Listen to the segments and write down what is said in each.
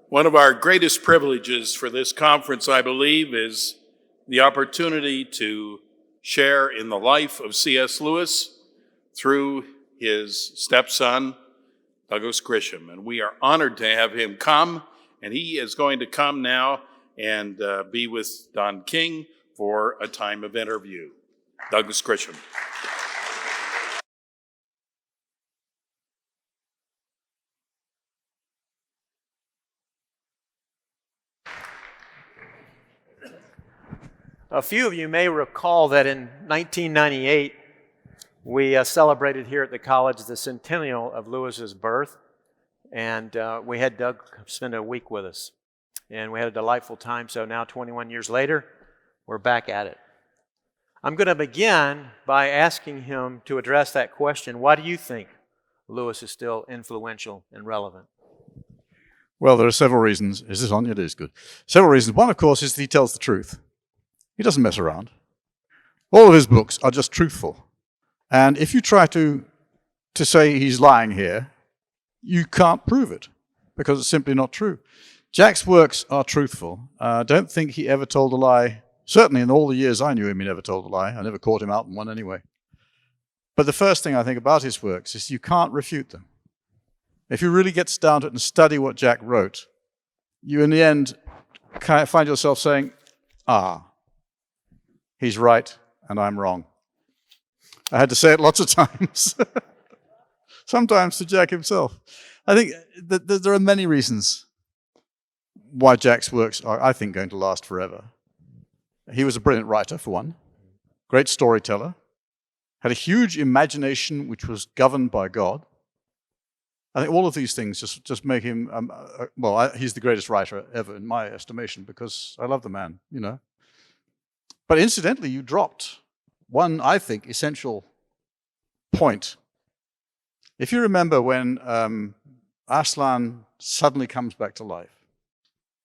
One of our greatest privileges for this conference, I believe, is the opportunity to share in the life of C.S. Lewis through his stepson, Douglas Gresham. And we are honored to have him come, and he is going to come now and be with Don King for a time of interview. Douglas Gresham. A few of you may recall that in 1998, we celebrated here at the college the centennial of Lewis's birth, and we had Doug spend a week with us, and we had a delightful time. So now, 21 years later, we're back at it. I'm going to begin by asking him to address that question: why do you think Lewis is still influential and relevant? Well, there are several reasons. Is this on? It is good. Several reasons. One, of course, is that he tells the truth. He doesn't mess around. All of his books are just truthful. And if you try to say he's lying here, you can't prove it, because it's simply not true. Jack's works are truthful. I don't think he ever told a lie. Certainly in all the years I knew him, he never told a lie. I never caught him out in one anyway. But the first thing I think about his works is you can't refute them. If you really get down to it and study what Jack wrote, you in the end kind of find yourself saying, he's right and I'm wrong. I had to say it lots of times, sometimes to Jack himself. I think that there are many reasons why Jack's works are, I think, going to last forever. He was a brilliant writer, for one, great storyteller, had a huge imagination which was governed by God. I think all of these things just make him, he's the greatest writer ever in my estimation, because I love the man, you know. But incidentally, you dropped one, I think, essential point. If you remember when Aslan suddenly comes back to life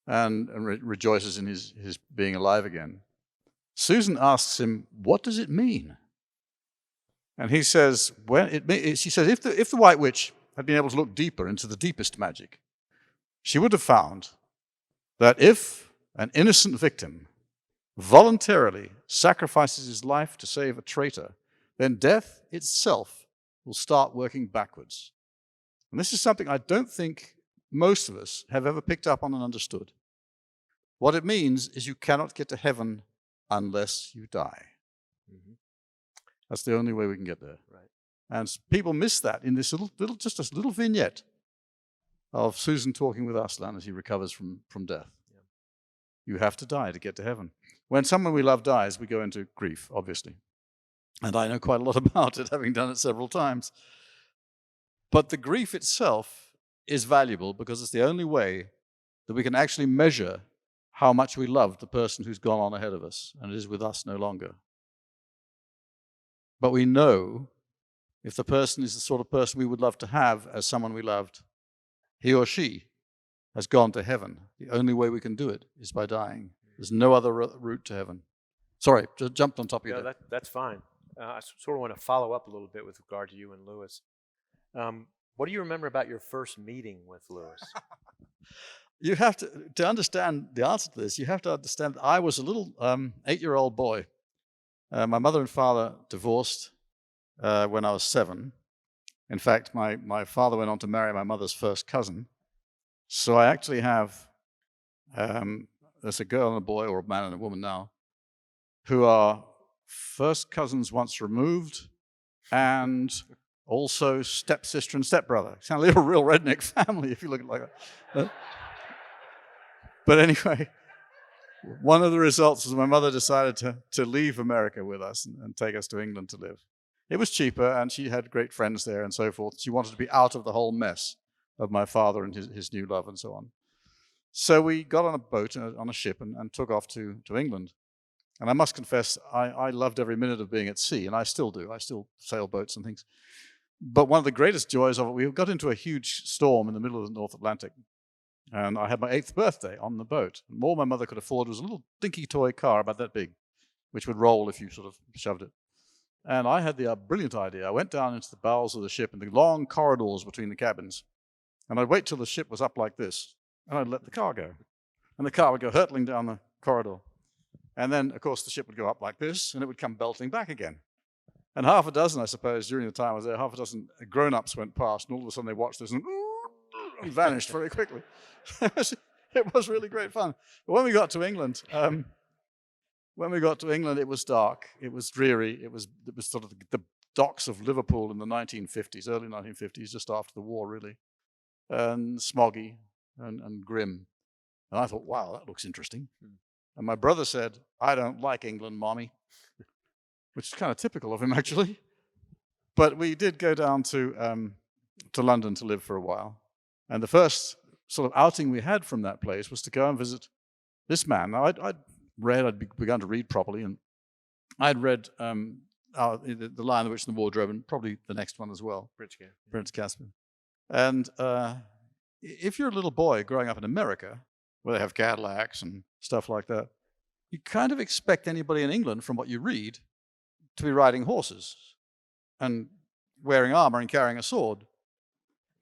and rejoices in his being alive again, Susan asks him, what does it mean? And he says, she says, if the White Witch had been able to look deeper into the deepest magic, she would have found that if an innocent victim voluntarily sacrifices his life to save a traitor, then death itself will start working backwards. And this is something I don't think most of us have ever picked up on and understood. What it means is you cannot get to heaven unless you die. Mm-hmm. That's the only way we can get there. Right. And people miss that in this just a little vignette of Susan talking with Aslan as he recovers from death. Yeah. You have to die to get to heaven. When someone we love dies, we go into grief, obviously. And I know quite a lot about it, having done it several times. But the grief itself is valuable because it's the only way that we can actually measure how much we love the person who's gone on ahead of us and is with us no longer. But we know if the person is the sort of person we would love to have as someone we loved, he or she has gone to heaven. The only way we can do it is by dying. There's no other route to heaven. Sorry, just jumped on top of you. No, that's fine. I sort of want to follow up a little bit with regard to you and Lewis. What do you remember about your first meeting with Lewis? You have to understand the answer to this, you have to understand that I was a little 8-year-old boy. My mother and father divorced when I was 7. In fact, my father went on to marry my mother's first cousin. So I actually have, there's a girl and a boy, or a man and a woman now, who are first cousins once removed, and also stepsister and stepbrother. Sound like a real redneck family if you look at it like that. But anyway, one of the results was my mother decided to leave America with us and take us to England to live. It was cheaper, and she had great friends there and so forth. She wanted to be out of the whole mess of my father and his new love and so on. So we got on a boat, on a ship, and took off to England. And I must confess, I loved every minute of being at sea, and I still do. I still sail boats and things. But one of the greatest joys of it, we got into a huge storm in the middle of the North Atlantic. And I had my 8th birthday on the boat. And all my mother could afford was a little dinky toy car about that big, which would roll if you sort of shoved it. And I had the brilliant idea. I went down into the bowels of the ship and the long corridors between the cabins. And I'd wait till the ship was up like this. and I'd let the car go. And the car would go hurtling down the corridor. And then, of course, the ship would go up like this, and it would come belting back again. And half a dozen, I suppose, during the time I was there, half a dozen grown-ups went past, and all of a sudden they watched this and vanished very quickly. It was really great fun. But when we got to England, it was dark. It was dreary. It was sort of the docks of Liverpool in the 1950s, early 1950s, just after the war, really, and smoggy and grim. And I thought, wow, that looks interesting. And my brother said, I don't like England, Mommy, which is kind of typical of him, actually. But we did go down to London to live for a while. And the first sort of outing we had from that place was to go and visit this man. Now, I'd begun to read properly, and I'd read The Lion, the Witch, and the Wardrobe, and probably the next one as well, Prince Caspian. And if you're a little boy growing up in America, where they have Cadillacs and stuff like that, you kind of expect anybody in England, from what you read, to be riding horses and wearing armor and carrying a sword.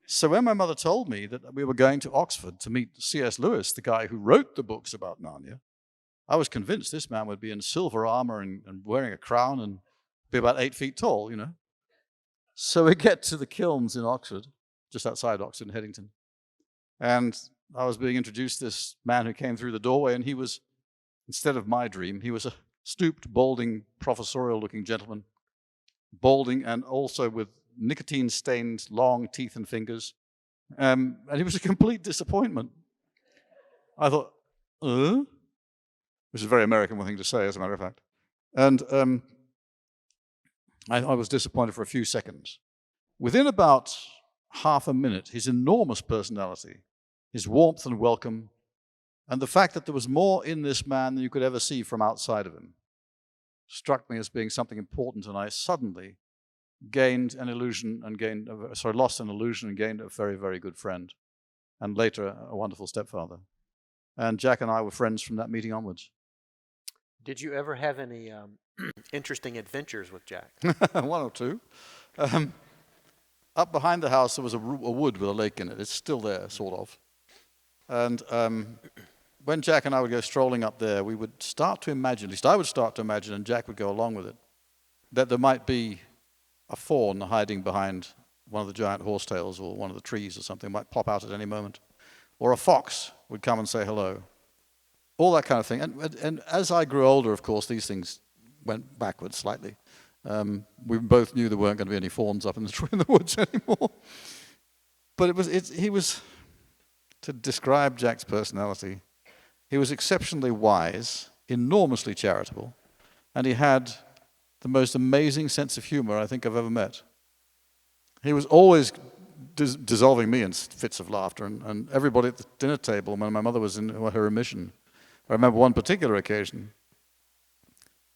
So when my mother told me that we were going to Oxford to meet C.S. Lewis, the guy who wrote the books about Narnia, I was convinced this man would be in silver armor and wearing a crown and be about 8 feet tall, you know. So we get to the kilns in Oxford, just outside Oxford in Headington. And I was being introduced to this man who came through the doorway, and he was, instead of my dream, he was a stooped, balding, professorial-looking gentleman, balding and also with nicotine-stained long teeth and fingers. And he was a complete disappointment. I thought, which is a very American thing to say, as a matter of fact. And I was disappointed for a few seconds. Within about half a minute, his enormous personality, his warmth and welcome, and the fact that there was more in this man than you could ever see from outside of him, struck me as being something important, and I suddenly lost an illusion and gained a very, very good friend, and later a wonderful stepfather. And Jack and I were friends from that meeting onwards. Did you ever have any interesting adventures with Jack? One or two. Up behind the house, there was a wood with a lake in it. It's still there, sort of. And when Jack and I would go strolling up there, we would start to imagine, at least I would start to imagine, and Jack would go along with it, that there might be a fawn hiding behind one of the giant horsetails or one of the trees or something, might pop out at any moment. Or a fox would come and say hello. All that kind of thing. And as I grew older, of course, these things went backwards slightly. We both knew there weren't going to be any fawns up in the woods anymore. But he was, to describe Jack's personality, he was exceptionally wise, enormously charitable, and he had the most amazing sense of humor I think I've ever met. He was always dissolving me in fits of laughter, and everybody at the dinner table when my mother was in her remission. I remember one particular occasion.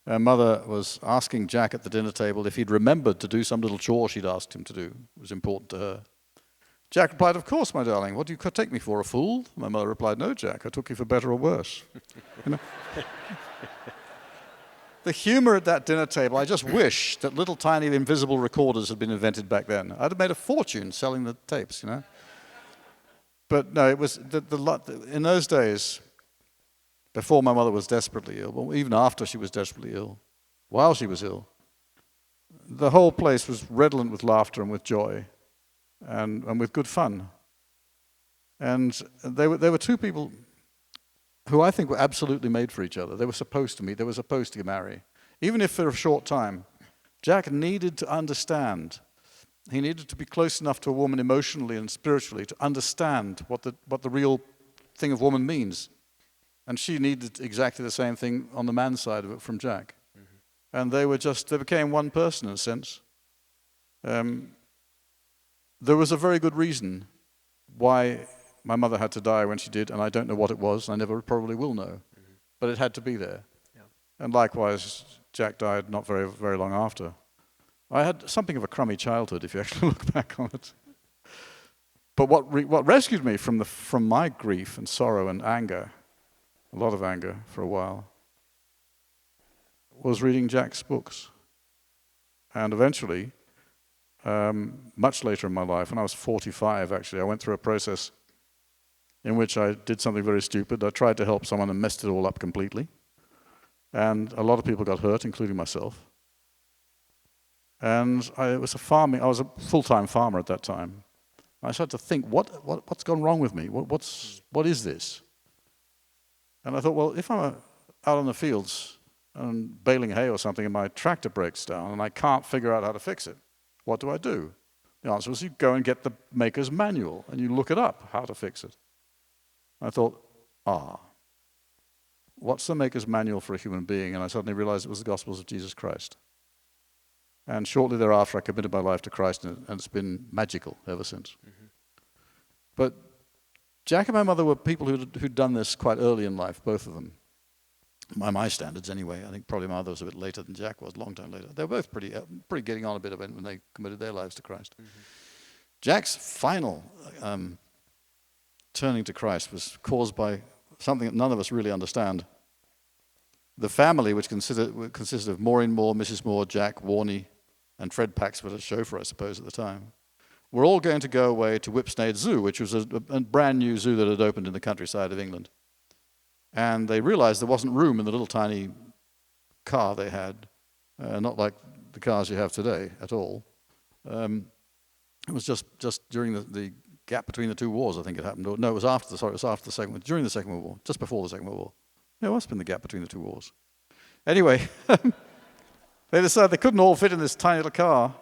Her mother was asking Jack at the dinner table if he'd remembered to do some little chore she'd asked him to do. It was important to her. Jack replied, "Of course, my darling. What do you take me for, a fool?" My mother replied, "No, Jack, I took you for better or worse." You know? The humor at that dinner table, I just wish that little tiny invisible recorders had been invented back then. I'd have made a fortune selling the tapes, you know. But no, it was in those days, before my mother was desperately ill, well, even after she was desperately ill, while she was ill, the whole place was redolent with laughter and with joy and with good fun. And they were two people who I think were absolutely made for each other. They were supposed to meet. They were supposed to marry. Even if for a short time. Jack needed to understand. He needed to be close enough to a woman emotionally and spiritually to understand what the real thing of woman means. And she needed exactly the same thing on the man's side of it from Jack. Mm-hmm. And they became one person in a sense. There was a very good reason why my mother had to die when she did, and I don't know what it was, and I never probably will know. Mm-hmm. But it had to be there. Yeah. And likewise, Jack died not very, very long after. I had something of a crummy childhood, if you actually look back on it. But what rescued me from my grief and sorrow and anger, a lot of anger for a while, was reading Jack's books. And eventually, much later in my life, when I was 45 actually, I went through a process in which I did something very stupid. I tried to help someone and messed it all up completely. And a lot of people got hurt, including myself. And I was a full-time farmer at that time. I started to think, what's gone wrong with me? What is this? And I thought, well, if I'm out on the fields and baling hay or something and my tractor breaks down and I can't figure out how to fix it, what do I do? The answer was you go and get the maker's manual and you look it up, how to fix it. I thought, what's the maker's manual for a human being? And I suddenly realized it was the Gospels of Jesus Christ. And shortly thereafter, I committed my life to Christ, and it's been magical ever since. Mm-hmm. But Jack and my mother were people who'd done this quite early in life, both of them. By my standards, anyway. I think probably my mother was a bit later than Jack was, a long time later. They were both pretty getting on a bit of it when they committed their lives to Christ. Mm-hmm. Jack's final turning to Christ was caused by something that none of us really understand. The family, which consisted of Maureen Moore, Mrs. Moore, Jack, Warney, and Fred Paxford, a chauffeur, I suppose, at the time, were all going to go away to Whipsnade Zoo, which was a brand new zoo that had opened in the countryside of England. And they realized there wasn't room in the little tiny car they had, not like the cars you have today at all. It was just during the gap between the two wars, I think it happened. No, it was after the Second War, during the Second World War, just before the Second World War. It must have been the gap between the two wars. Anyway, they decided they couldn't all fit in this tiny little car.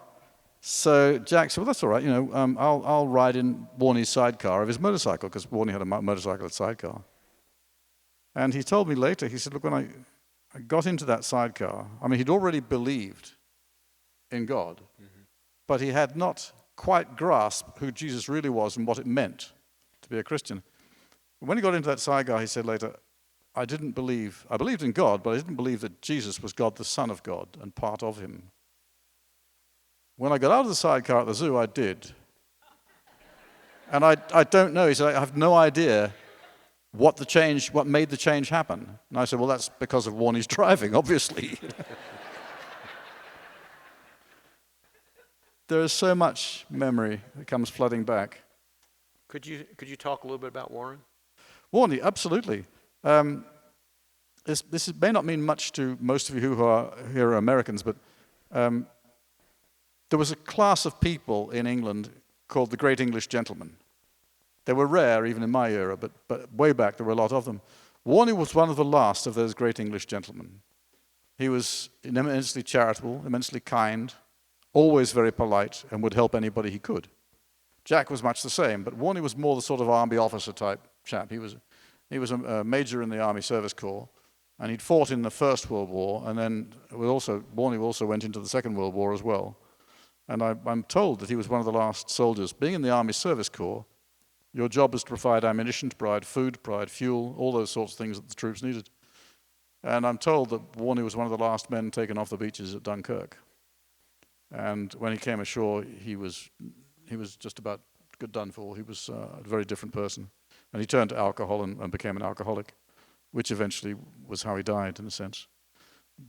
So Jack said, well, that's all right, I'll ride in Warney's sidecar of his motorcycle, because Warney had a motorcycle sidecar. And he told me later, he said, look, when I got into that sidecar, he'd already believed in God, mm-hmm. but he had not quite grasped who Jesus really was and what it meant to be a Christian. When he got into that sidecar, he said later, I believed in God, but I didn't believe that Jesus was God, the Son of God, and part of him. When I got out of the sidecar at the zoo, I did. And I don't know, he said, I have no idea what made the change happen. And I said, well, that's because of Warney's driving, obviously. There is so much memory that comes flooding back. Could you talk a little bit about Warren? Warney, absolutely. This may not mean much to most of you who are here are Americans, but there was a class of people in England called the Great English Gentlemen. They were rare even in my era, but way back there were a lot of them. Warney was one of the last of those Great English Gentlemen. He was immensely charitable, immensely kind, always very polite, and would help anybody he could. Jack was much the same, but Warney was more the sort of army officer type chap. He was a major in the Army Service Corps, and he'd fought in the First World War, and then Warney also went into the Second World War as well. And I'm told that he was one of the last soldiers. Being in the Army Service Corps, your job was to provide ammunition, to provide food, provide fuel, all those sorts of things that the troops needed. And I'm told that Warney was one of the last men taken off the beaches at Dunkirk. And when he came ashore, he was just about done for. He was a very different person. And he turned to alcohol and became an alcoholic, which eventually was how he died, in a sense.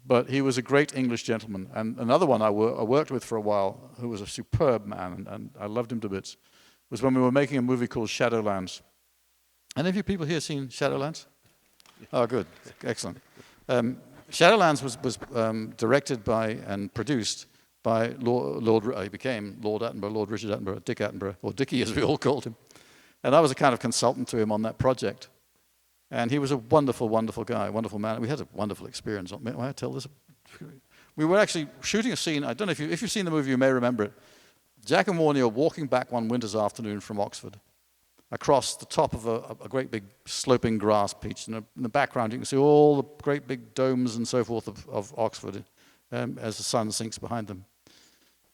But he was a great English gentleman. And another one I worked with for a while, who was a superb man, and I loved him to bits, was when we were making a movie called Shadowlands. Any of you people here seen Shadowlands? Oh, good. Excellent. Shadowlands was directed by and produced by he became Lord Attenborough, Lord Richard Attenborough, Dick Attenborough, or Dickie as we all called him. And I was a kind of consultant to him on that project. And he was a wonderful, wonderful guy, wonderful man. We had a wonderful experience. May I tell this? We were actually shooting a scene. I don't know if you've seen the movie, you may remember it. Jack and Warney are walking back one winter's afternoon from Oxford across the top of a great big sloping grass pitch. And in the background, you can see all the great big domes and so forth of Oxford as the sun sinks behind them.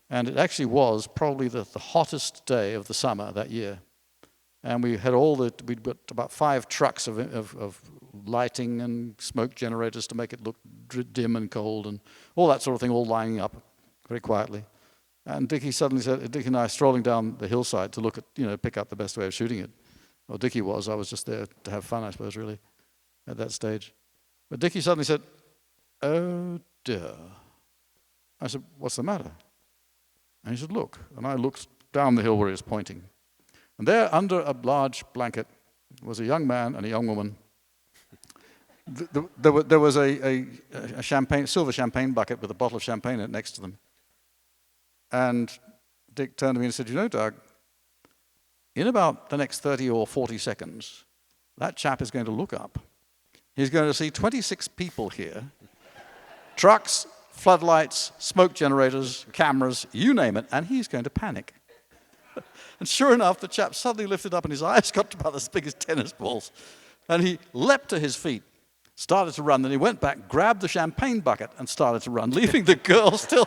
And it actually was probably the hottest day of the summer that year. And we'd got about 5 trucks of lighting and smoke generators to make it look dim and cold and all that sort of thing, all lining up very quietly. And Dickie suddenly said, Dickie and I strolling down the hillside to look at, pick out the best way of shooting it. Well, Dickie was. I was just there to have fun, I suppose, really, at that stage. But Dickie suddenly said, oh, dear. I said, what's the matter? And he said, look. And I looked down the hill where he was pointing. And there, under a large blanket, was a young man and a young woman. There was a silver champagne bucket with a bottle of champagne in it next to them. And Dick turned to me and said, "You know, Doug, in about the next 30 or 40 seconds, that chap is going to look up. He's going to see 26 people here, trucks, floodlights, smoke generators, cameras, you name it, and he's going to panic." And sure enough, the chap suddenly lifted up and his eyes got about as big as tennis balls. And he leapt to his feet, started to run, then he went back, grabbed the champagne bucket and started to run, leaving the girl still.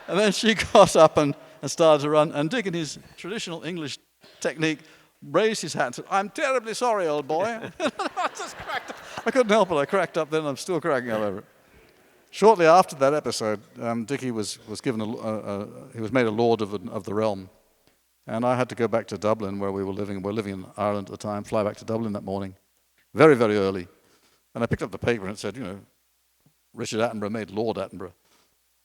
And then she got up and started to run, and Dick, in his traditional English technique, raised his hat and said, "I'm terribly sorry, old boy." I just cracked up. I couldn't help it. I cracked up then. I'm still cracking up over it. Shortly after that episode, Dickie was given he was made a lord of the realm, and I had to go back to Dublin where we were living. We were living in Ireland at the time. Fly back to Dublin that morning, very, very early, and I picked up the paper and it said, Richard Attenborough made Lord Attenborough.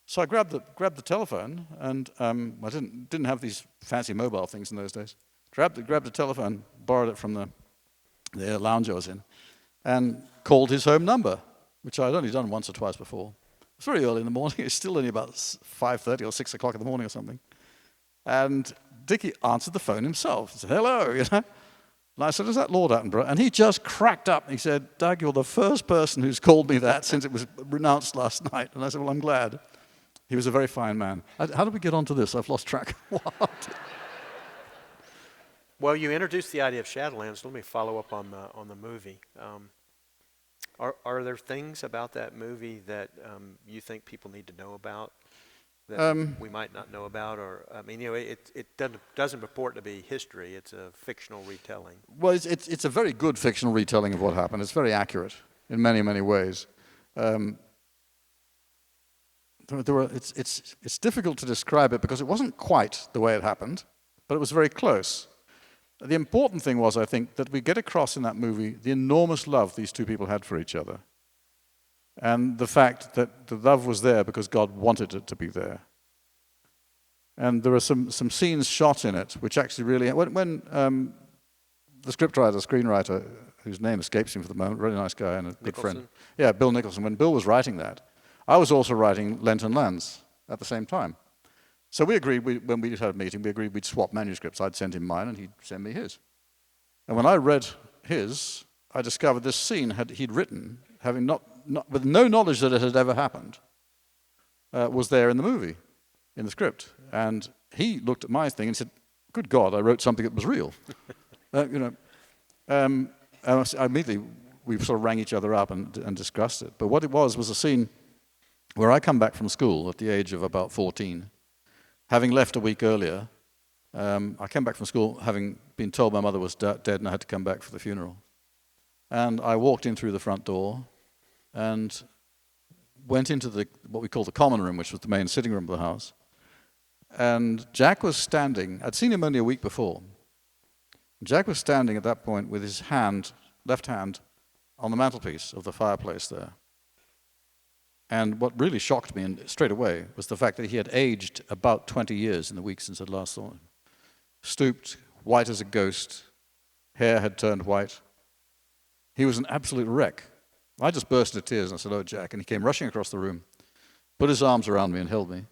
So I grabbed the telephone, and I didn't have these fancy mobile things in those days. Grabbed the telephone, borrowed it from the lounge I was in, and called his home number, which I'd only done once or twice before. It was very early in the morning. It's still only about 5:30 or 6 o'clock in the morning or something. And Dickie answered the phone himself. He said, "Hello," And I said, "Is that Lord Attenborough?" And he just cracked up. He said, "Doug, you're the first person who's called me that since it was renounced last night." And I said, "Well, I'm glad." He was a very fine man. How did we get onto this? I've lost track. What? Well, you introduced the idea of Shadowlands. Let me follow up on the movie. Are there things about that movie that you think people need to know about that we might not know about? Or it doesn't purport to be history. It's a fictional retelling. Well, it's a very good fictional retelling of what happened. It's very accurate in many, many ways. It's difficult to describe it because it wasn't quite the way it happened, but it was very close. The important thing was, I think, that we get across in that movie the enormous love these two people had for each other, and the fact that the love was there because God wanted it to be there. And there are some scenes shot in it which actually really, when the scriptwriter, screenwriter, whose name escapes me for the moment, really nice guy and a good friend. Yeah, Bill Nicholson. When Bill was writing that, I was also writing Lent and Lands at the same time. So we agreed, when we had a meeting, we agreed we'd swap manuscripts. I'd send him mine and he'd send me his. And when I read his, I discovered this scene he'd written, having not with no knowledge that it had ever happened, was there in the movie, in the script. And he looked at my thing and said, "Good God, I wrote something that was real." Immediately, we sort of rang each other up and discussed it. But what it was a scene where I come back from school at the age of about 14, having left a week earlier. I came back from school having been told my mother was dead and I had to come back for the funeral. And I walked in through the front door and went into what we call the common room, which was the main sitting room of the house. And Jack was standing. I'd seen him only a week before. Jack was standing at that point with his left hand, on the mantelpiece of the fireplace there. And what really shocked me straight away was the fact that he had aged about 20 years in the week since I'd last saw him. Stooped, white as a ghost, hair had turned white. He was an absolute wreck. I just burst into tears and I said, "Oh, Jack," and he came rushing across the room, put his arms around me and held me.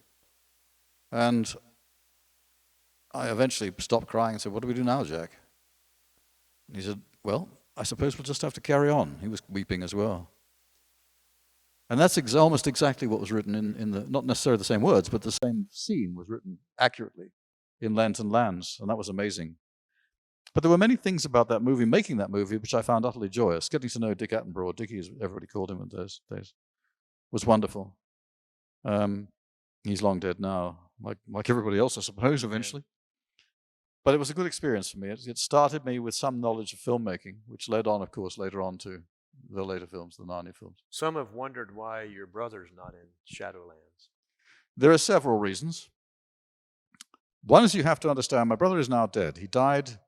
And I eventually stopped crying and said, "What do we do now, Jack?" And he said, "Well, I suppose we'll just have to carry on." He was weeping as well. And that's almost exactly what was written in the, not necessarily the same words, but the same scene was written accurately in Lent and Lands, and that was amazing. But there were many things about that movie, making that movie, which I found utterly joyous. Getting to know Dick Attenborough, or Dickie as everybody called him in those days, was wonderful. He's long dead now, like everybody else, I suppose, eventually. But it was a good experience for me. It started me with some knowledge of filmmaking, which led on, of course, later on to the later films, the Narnia films. Some have wondered why your brother's not in Shadowlands. There are several reasons. One is, you have to understand, my brother is now dead. He died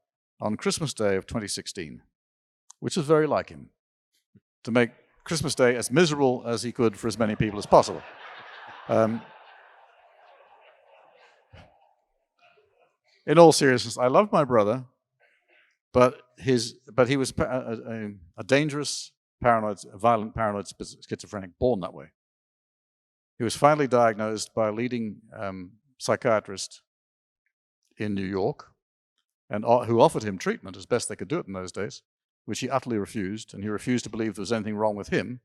on Christmas Day of 2016, which was very like him, to make Christmas Day as miserable as he could for as many people as possible. In all seriousness, I loved my brother. But he was a dangerous, violent paranoid schizophrenic, born that way. He was finally diagnosed by a leading psychiatrist in New York, and who offered him treatment as best they could do it in those days, which he utterly refused, and he refused to believe there was anything wrong with him.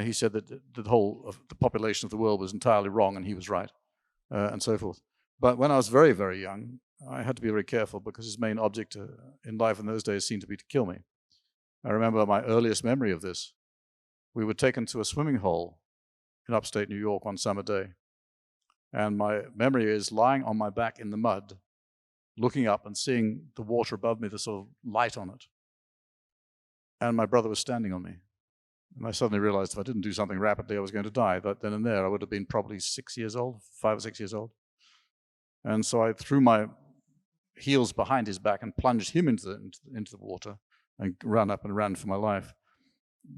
He said that the whole of the population of the world was entirely wrong, and he was right, and so forth. But when I was very, very young, I had to be very careful because his main object in life in those days seemed to be to kill me. I remember my earliest memory of this. We were taken to a swimming hole in upstate New York one summer day, and my memory is lying on my back in the mud, looking up and seeing the water above me, the sort of light on it. And my brother was standing on me. And I suddenly realized if I didn't do something rapidly, I was going to die. But then and there, I would have been probably 6 years old, 5 or 6 years old. And so I threw my heels behind his back and plunged him into the water and ran up and ran for my life.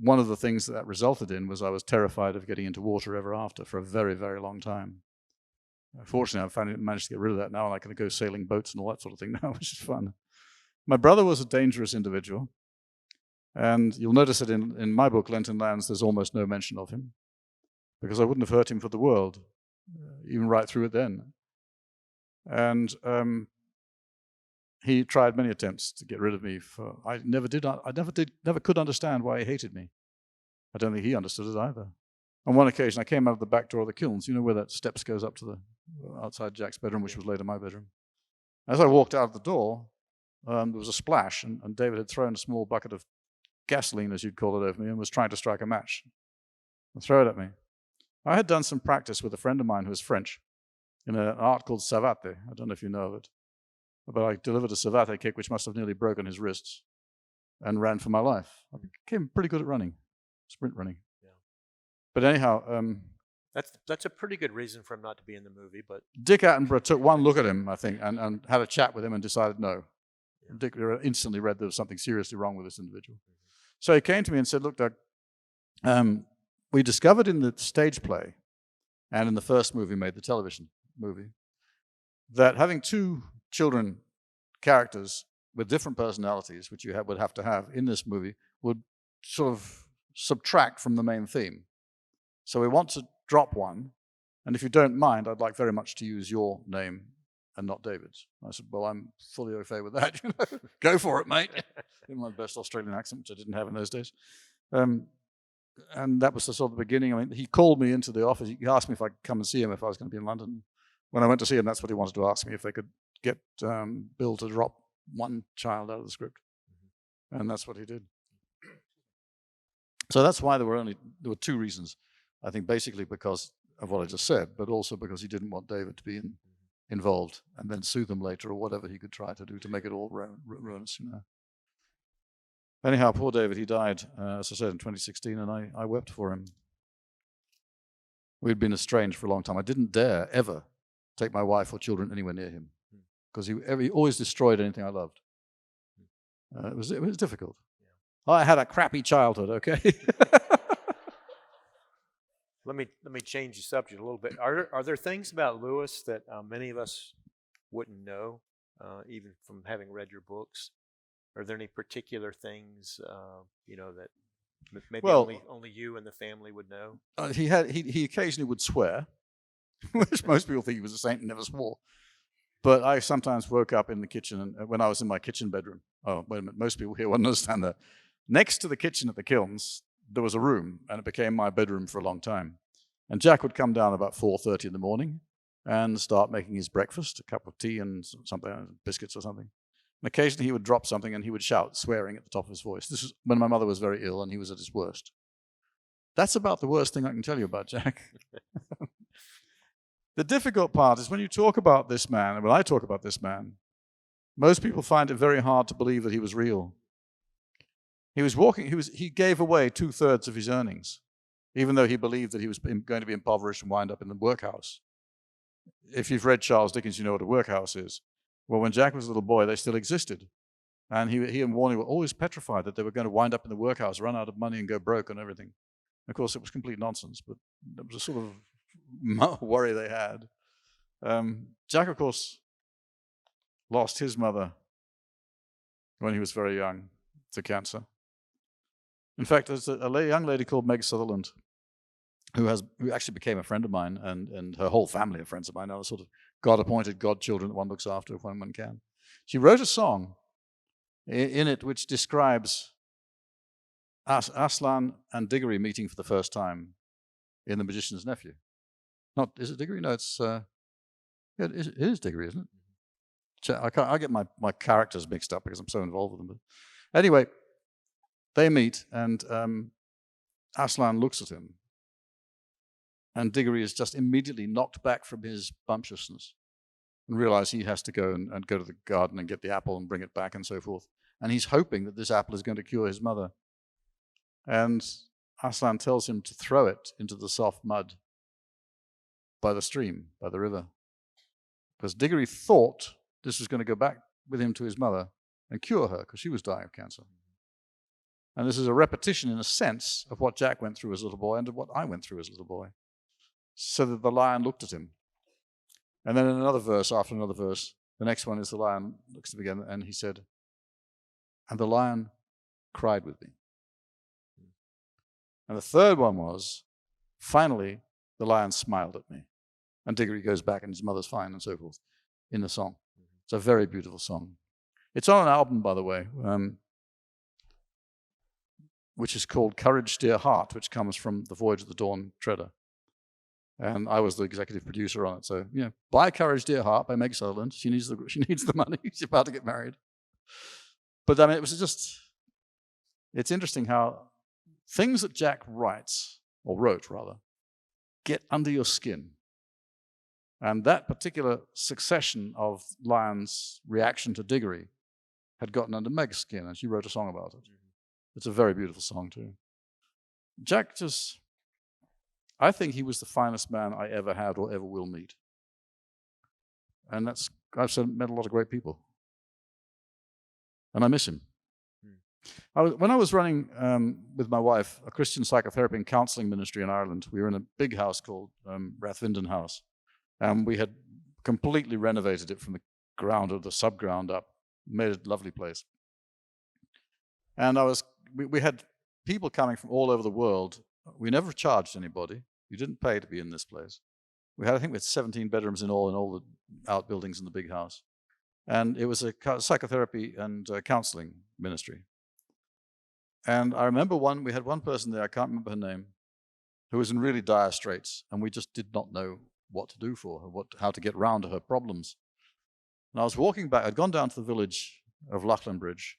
One of the things that resulted in was I was terrified of getting into water ever after for a very, very long time. Fortunately, I've managed to get rid of that now, and I can go sailing boats and all that sort of thing now, which is fun. My brother was a dangerous individual, and you'll notice that in my book, Lenten Lands, there's almost no mention of him, because I wouldn't have hurt him for the world, even right through it then. And he tried many attempts to get rid of me. I never could understand why he hated me. I don't think he understood it either. On one occasion, I came out of the back door of the kilns, you know where that steps goes up to the outside Jack's bedroom, which was later my bedroom. As I walked out of the door, there was a splash, and David had thrown a small bucket of gasoline, as you'd call it, over me, and was trying to strike a match and throw it at me. I had done some practice with a friend of mine who was French in an art called savate. I don't know if you know of it. But I delivered a savate kick, which must have nearly broken his wrists, and ran for my life. I became pretty good at running, sprint running. Yeah. But anyhow, that's a pretty good reason for him not to be in the movie. But Dick Attenborough took one look at him, I think, and had a chat with him and decided no. Yeah. Dick instantly read there was something seriously wrong with this individual. Mm-hmm. So he came to me and said, "Look, Doug, we discovered in the stage play and in the first movie made, the television movie, that having two children characters with different personalities, which you would have to have in this movie, would sort of subtract from the main theme. So we want to drop one, and if you don't mind, I'd like very much to use your name and not David's." I said, "Well, I'm fully okay with that. Go for it, mate." In my best Australian accent, which I didn't have in those days. And that was the sort of beginning. I mean, he called me into the office. He asked me if I could come and see him if I was going to be in London. When I went to see him, that's what he wanted to ask me, if they could get Bill to drop one child out of the script. Mm-hmm. And that's what he did. So that's why there were two reasons. I think basically because of what I just said, but also because he didn't want David to be involved and then sue them later or whatever he could try to do to make it all ruinous, you know. Anyhow, poor David, he died, as I said, in 2016, and I wept for him. We'd been estranged for a long time. I didn't dare ever take my wife or children anywhere near him because he always destroyed anything I loved. It was difficult. Yeah. I had a crappy childhood, okay? Let me change the subject a little bit. Are there things about Lewis that many of us wouldn't know, even from having read your books? Are there any particular things, that maybe only you and the family would know? He occasionally would swear, which most people think he was a saint and never swore. But I sometimes woke up in the kitchen, and when I was in my kitchen bedroom. Oh, wait a minute, most people here wouldn't understand that. Next to the kitchen at the kilns, there was a room, and it became my bedroom for a long time. And Jack would come down about 4:30 in the morning and start making his breakfast, a cup of tea and something, biscuits or something. And occasionally he would drop something and he would shout, swearing at the top of his voice. This was when my mother was very ill and he was at his worst. That's about the worst thing I can tell you about Jack. The difficult part is when you talk about this man, and when I talk about this man, most people find it very hard to believe that he was real. He gave away 2/3 of his earnings, even though he believed that he was going to be impoverished and wind up in the workhouse. If you've read Charles Dickens, you know what a workhouse is. Well, when Jack was a little boy, they still existed. And he and Warnie were always petrified that they were going to wind up in the workhouse, run out of money and go broke and everything. Of course, it was complete nonsense, but it was a sort of worry they had. Jack, of course, lost his mother when he was very young to cancer. In fact, there's a young lady called Meg Sutherland who actually became a friend of mine, and her whole family are friends of mine. Now, sort of God-appointed godchildren that one looks after when one can. She wrote a song in it which describes Aslan and Diggory meeting for the first time in The Magician's Nephew. Is it Diggory? No, it is Diggory, isn't it? I get my characters mixed up because I'm so involved with them. But anyway, they meet, and Aslan looks at him, and Diggory is just immediately knocked back from his bumptiousness and realizes he has to go and go to the garden and get the apple and bring it back and so forth. And he's hoping that this apple is going to cure his mother. And Aslan tells him to throw it into the soft mud by the stream, by the river. Because Diggory thought this was going to go back with him to his mother and cure her, because she was dying of cancer. And this is a repetition, in a sense, of what Jack went through as a little boy and of what I went through as a little boy. So that the lion looked at him. And then in another verse, after another verse, the next one is the lion looks at him again, and he said, and the lion cried with me. And the third one was, finally, the lion smiled at me. And Diggory goes back, and his mother's fine, and so forth, in the song. It's a very beautiful song. It's on an album, by the way, which is called Courage, Dear Heart, which comes from The Voyage of the Dawn Treader. And I was the executive producer on it. So, buy Courage, Dear Heart by Meg Sutherland. She needs the money. She's about to get married. But I mean, it's interesting how things that Jack wrote, get under your skin. And that particular succession of Lion's reaction to Diggory had gotten under Meg's skin, and she wrote a song about it. It's a very beautiful song, too. Jack I think he was the finest man I ever had or ever will meet. And I've met a lot of great people. And I miss him. When I was running with my wife a Christian psychotherapy and counseling ministry in Ireland, we were in a big house called Rathvinden House. And we had completely renovated it from the ground or the subground up, made it a lovely place. And we had people coming from all over the world. We never charged anybody. You didn't pay to be in this place. We had 17 bedrooms in all the outbuildings in the big house. And it was a psychotherapy and counseling ministry. And I remember we had one person there, I can't remember her name, who was in really dire straits, and we just did not know what to do for her, how to get round to her problems. And I was walking back, I'd gone down to the village of Lachlanbridge.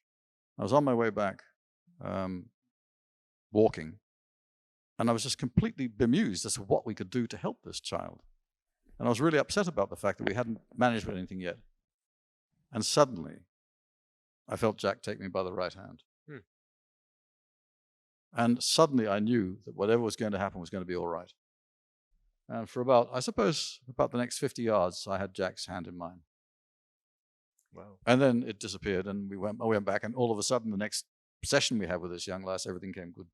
I was on my way back, walking, and I was just completely bemused as to what we could do to help this child. And I was really upset about the fact that we hadn't managed with anything yet. And suddenly, I felt Jack take me by the right hand. And suddenly I knew that whatever was going to happen was going to be all right. And for about the next 50 yards, I had Jack's hand in mine. Wow. And then it disappeared, and we went back, and all of a sudden, the next session we had with this young lass, everything came good.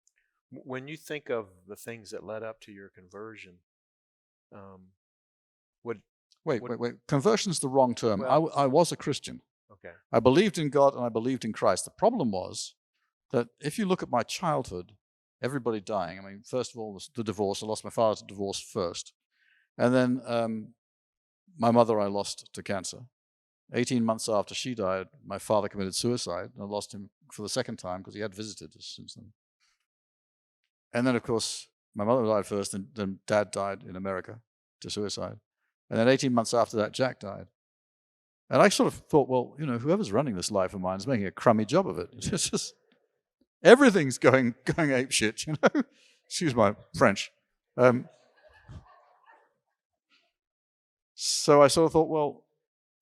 When you think of the things that led up to your conversion, Wait. Conversion's the wrong term. Well, I was a Christian. Okay. I believed in God and I believed in Christ. The problem was that if you look at my childhood, everybody dying. I mean, first of all, the divorce. I lost my father to divorce first. And then my mother I lost to cancer. 18 months after she died, my father committed suicide, and I lost him for the second time because he had visited us since then. And then, of course, my mother died first, and then Dad died in America to suicide. And then 18 months after that, Jack died. And I sort of thought, well, whoever's running this life of mine is making a crummy job of it. It's just everything's going apeshit, Excuse my French. So I sort of thought, well,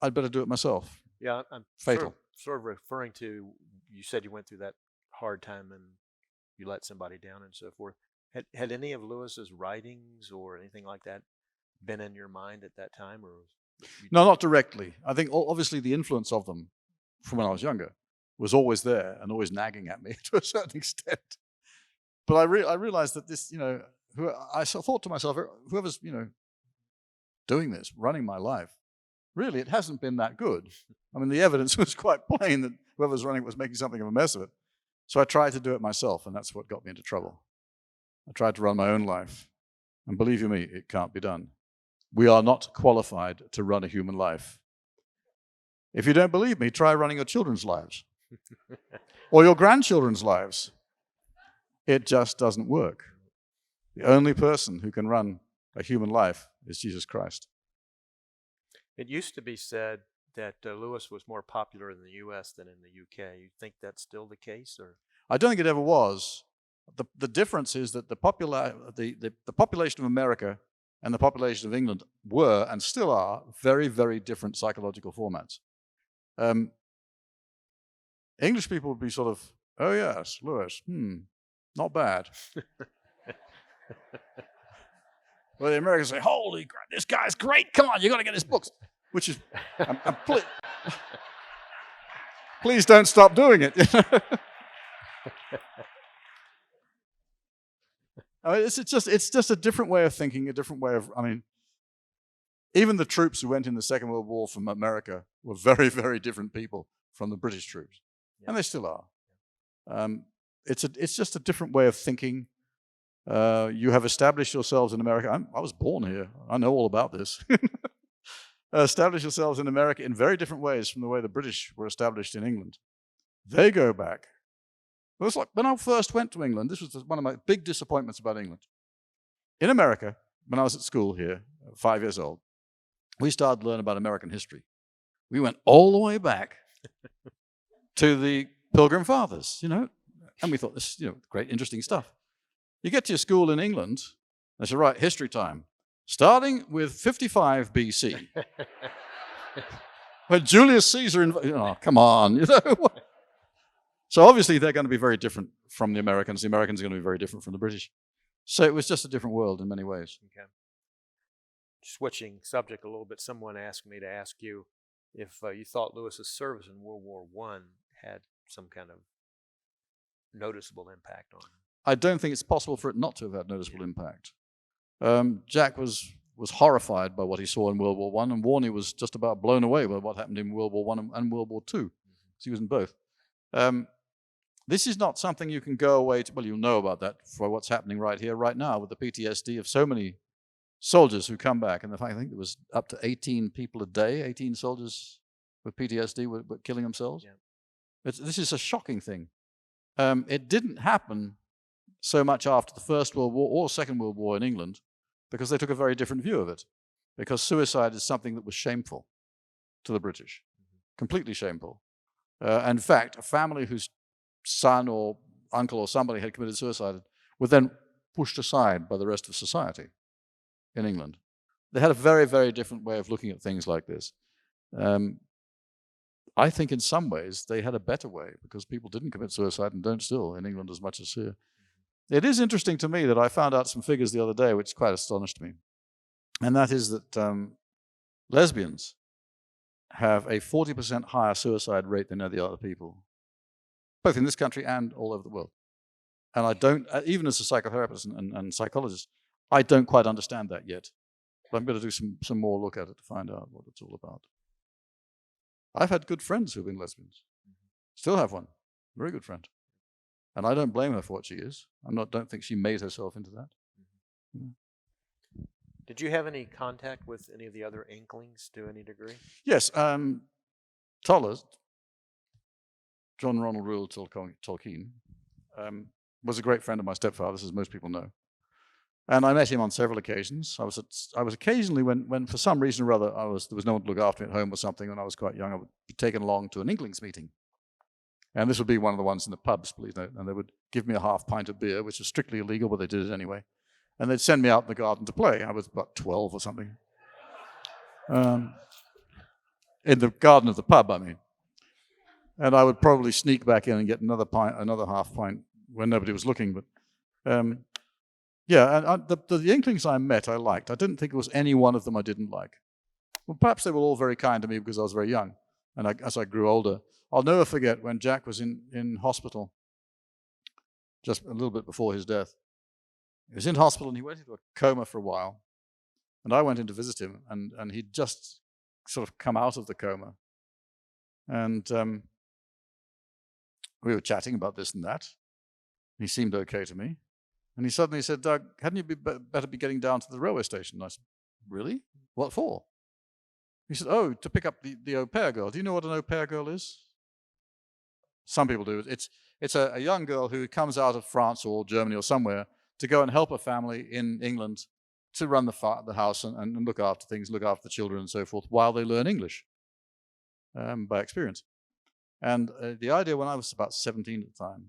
I'd better do it myself. Yeah, I'm fatal. Sort of referring to, you said you went through that hard time and you let somebody down and so forth. Had any of Lewis's writings or anything like that been in your mind at that time, or? No, not directly. I think obviously the influence of them from when I was younger was always there and always nagging at me to a certain extent. But I realized that this, I thought to myself, whoever's, doing this, running my life, really, it hasn't been that good. I mean, the evidence was quite plain that whoever's running it was making something of a mess of it. So I tried to do it myself, and that's what got me into trouble. I tried to run my own life, and believe you me, it can't be done. We are not qualified to run a human life. If you don't believe me, try running your children's lives or your grandchildren's lives. It just doesn't work. The only person who can run a human life is Jesus Christ. It used to be said that Lewis was more popular in the U.S. than in the U.K. You think that's still the case, or? I don't think it ever was. The difference is that the population of America and the population of England were and still are very, very different psychological formats. English people would be sort of, oh yes, Lewis, not bad. Well, the Americans say, holy crap, this guy's great, come on, you got to get his books. Which is, please don't stop doing it. I mean, it's just a different way of thinking, a different way of, even the troops who went in the Second World War from America were very, very different people from the British troops. Yeah. And they still are. It's just a different way of thinking. You have established yourselves in America. I was born here. I know all about this. Establish yourselves in America in very different ways from the way the British were established in England. They go back. It was like when I first went to England, this was one of my big disappointments about England. In America, when I was at school here, 5 years old, we started to learn about American history. We went all the way back to the Pilgrim Fathers, and we thought this, great, interesting stuff. You get to your school in England, they say, right, history time. Starting with 55 BC. When Julius Caesar, come on, So obviously they're going to be very different from the Americans. The Americans are going to be very different from the British. So it was just a different world in many ways. Okay. Switching subject a little bit, someone asked me to ask you if you thought Lewis's service in World War I had some kind of noticeable impact on him. I don't think it's possible for it not to have had noticeable impact. Jack was horrified by what he saw in World War I, and Warney was just about blown away by what happened in World War I and World War II, because he was in both. This is not something you can go away to, well, you'll know about that for what's happening right here, right now, with the PTSD of so many soldiers who come back. And I think it was up to 18 people a day, 18 soldiers with PTSD were killing themselves. Yeah. This is a shocking thing. It didn't happen so much after the First World War or Second World War in England, because they took a very different view of it. Because suicide is something that was shameful to the British, completely shameful. In fact, a family whose son or uncle or somebody had committed suicide were then pushed aside by the rest of society in England. They had a very, very different way of looking at things like this. I think in some ways they had a better way, because people didn't commit suicide and don't still in England as much as here. It is interesting to me that I found out some figures the other day which quite astonished me. And that is that lesbians have a 40% higher suicide rate than any other people, both in this country and all over the world. And I don't, even as a psychotherapist and psychologist, I don't quite understand that yet. But I'm going to do some more look at it to find out what it's all about. I've had good friends who've been lesbians. Still have one. Very good friend. And I don't blame her for what she is. Don't think she made herself into that. Mm-hmm. Did you have any contact with any of the other Inklings to any degree? Yes. Tollers, John Ronald Reuel Tolkien, was a great friend of my stepfather's, as most people know. And I met him on several occasions. I was occasionally, when for some reason or other, there was no one to look after me at home or something, when I was quite young, I would be taken along to an Inklings meeting. And this would be one of the ones in the pubs, please note. And they would give me a half pint of beer, which was strictly illegal, but they did it anyway. And they'd send me out in the garden to play. I was about 12 or something. In the garden of the pub, I mean. And I would probably sneak back in and get another half pint when nobody was looking. But yeah, and the Inklings I met, I liked. I didn't think there was any one of them I didn't like. Well, perhaps they were all very kind to me because I was very young. And as I grew older, I'll never forget when Jack was in hospital, just a little bit before his death. He was in hospital and he went into a coma for a while. And I went in to visit him, and he'd just sort of come out of the coma. And We were chatting about this and that. He seemed okay to me. And he suddenly said, Doug, hadn't you better be getting down to the railway station? And I said, really? What for? He said, oh, to pick up the au pair girl. Do you know what an au pair girl is? Some people do. It's a young girl who comes out of France or Germany or somewhere to go and help a family in England to run the house and look after things, look after the children and so forth while they learn English by experience. And the idea when I was about 17 at the time,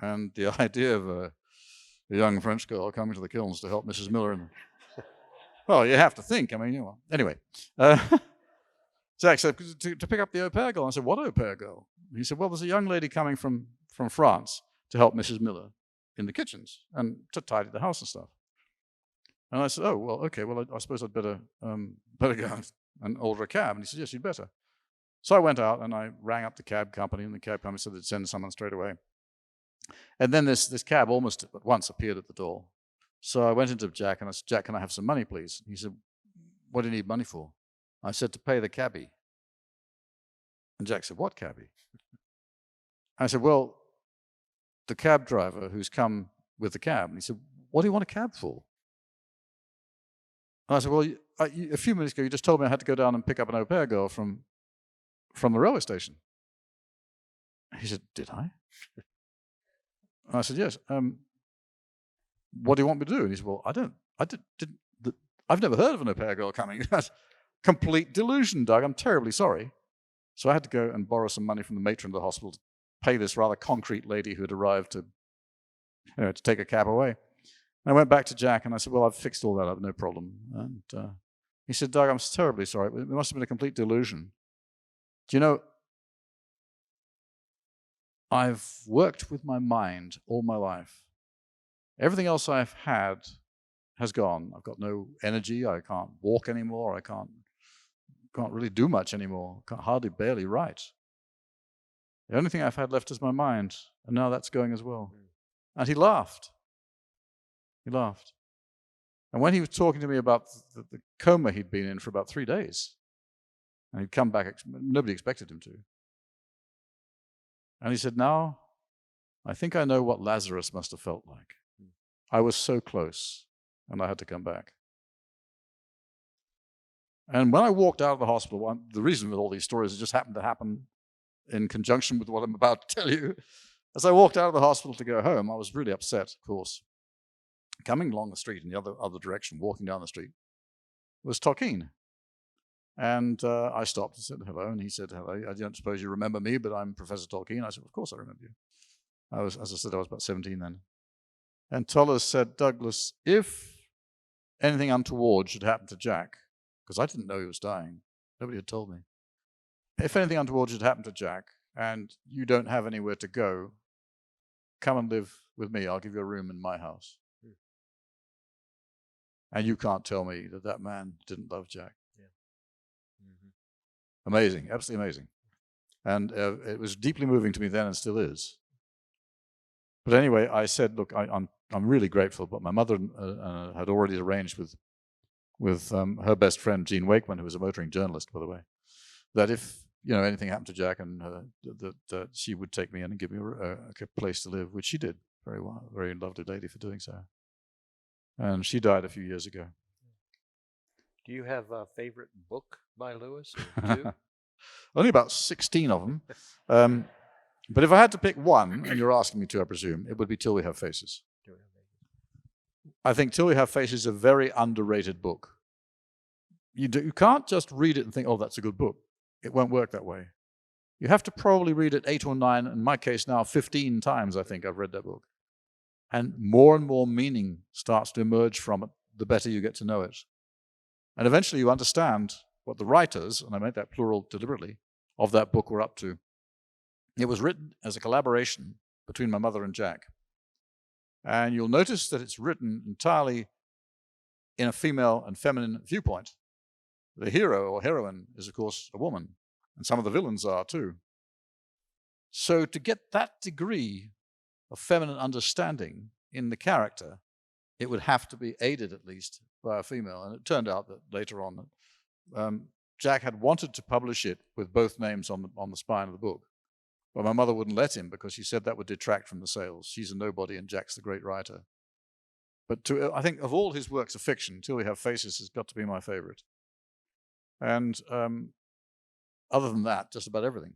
and the idea of a young French girl coming to the kilns to help Mrs. Miller. Well, you have to think. I mean, you know. Anyway, Jack said, to pick up the au pair girl. I said, what au pair girl? He said, well, there's a young lady coming from France to help Mrs. Miller in the kitchens and to tidy the house and stuff. And I said, oh, well, okay, well, I suppose I'd better go and order a cab. And he said, yes, you'd better. So I went out and I rang up the cab company, and the cab company said they'd send someone straight away. And then this cab almost at once appeared at the door. So I went into Jack and I said, Jack, can I have some money, please? He said, what do you need money for? I said, to pay the cabbie. And Jack said, what cabbie? I said, well, the cab driver who's come with the cab. And he said, what do you want a cab for? And I said, well, a few minutes ago, you just told me I had to go down and pick up an au pair girl from the railway station. He said, did I? And I said, yes. What do you want me to do? And he said, well, I've never heard of an au pair girl coming. That's complete delusion, Doug. I'm terribly sorry. So I had to go and borrow some money from the matron of the hospital to pay this rather concrete lady who had arrived to take a cab away. And I went back to Jack and I said, well, I've fixed all that up, no problem. And he said, Doug, I'm terribly sorry. It must have been a complete delusion. Do you know, I've worked with my mind all my life. Everything else I've had has gone. I've got no energy. I can't walk anymore. I can't really do much anymore. Can't hardly barely write. The only thing I've had left is my mind, and now that's going as well. And he laughed. He laughed. And when he was talking to me about the coma he'd been in for about 3 days, and he'd come back, nobody expected him to. And he said, now, I think I know what Lazarus must have felt like. I was so close, and I had to come back. And when I walked out of the hospital, the reason with all these stories, it just happened to happen in conjunction with what I'm about to tell you. As I walked out of the hospital to go home, I was really upset, of course. Coming along the street in the other direction, walking down the street, was Tolkien. And I stopped and said hello, and he said hello. I don't suppose you remember me, but I'm Professor Tolkien. I said, of course I remember you. As I said, I was about 17 then. And Toller said, Douglas, if anything untoward should happen to Jack, because I didn't know he was dying, nobody had told me. If anything untoward should happen to Jack, and you don't have anywhere to go, come and live with me. I'll give you a room in my house. And you can't tell me that man didn't love Jack. Amazing, absolutely amazing. And it was deeply moving to me then and still is. But anyway, I said, look, I'm really grateful, but my mother had already arranged with her best friend, Jean Wakeman, who was a motoring journalist, by the way, that if anything happened to Jack, and that she would take me in and give me a place to live, which she did very well. Very lovely lady for doing so. And she died a few years ago. Do you have a favorite book by Lewis? Or two? Only about 16 of them. But if I had to pick one, and you're asking me to, I presume, it would be Till We Have Faces. I think Till We Have Faces is a very underrated book. You can't just read it and think, oh, that's a good book. It won't work that way. You have to probably read it 8 or 9, in my case now 15 times, I think I've read that book. And more meaning starts to emerge from it, the better you get to know it. And eventually you understand what the writers, and I make that plural deliberately, of that book were up to. It was written as a collaboration between my mother and Jack. And you'll notice that it's written entirely in a female and feminine viewpoint. The hero or heroine is, of course, a woman, and some of the villains are too. So to get that degree of feminine understanding in the character, it would have to be aided at least by a female. And it turned out that later on, Jack had wanted to publish it with both names on the spine of the book. Well, my mother wouldn't let him because she said that would detract from the sales. She's a nobody and Jack's the great writer. But I think of all his works of fiction, Till We Have Faces has got to be my favorite. And other than that, just about everything.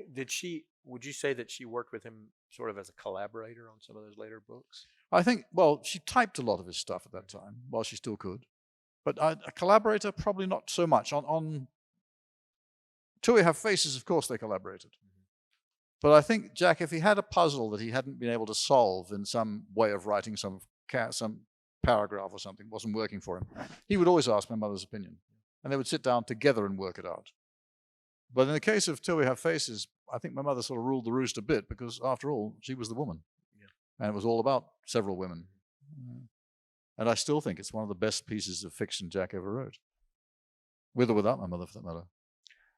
Would you say that she worked with him sort of as a collaborator on some of those later books? I think, well, she typed a lot of his stuff at that time, while she still could. But a collaborator, probably not so much. On Till We Have Faces, of course, they collaborated. But I think, Jack, if he had a puzzle that he hadn't been able to solve in some way of writing some paragraph or something, wasn't working for him, he would always ask my mother's opinion. And they would sit down together and work it out. But in the case of Till We Have Faces, I think my mother sort of ruled the roost a bit because, after all, she was the woman. Yeah. And it was all about several women. And I still think it's one of the best pieces of fiction Jack ever wrote. With or without my mother, for that matter.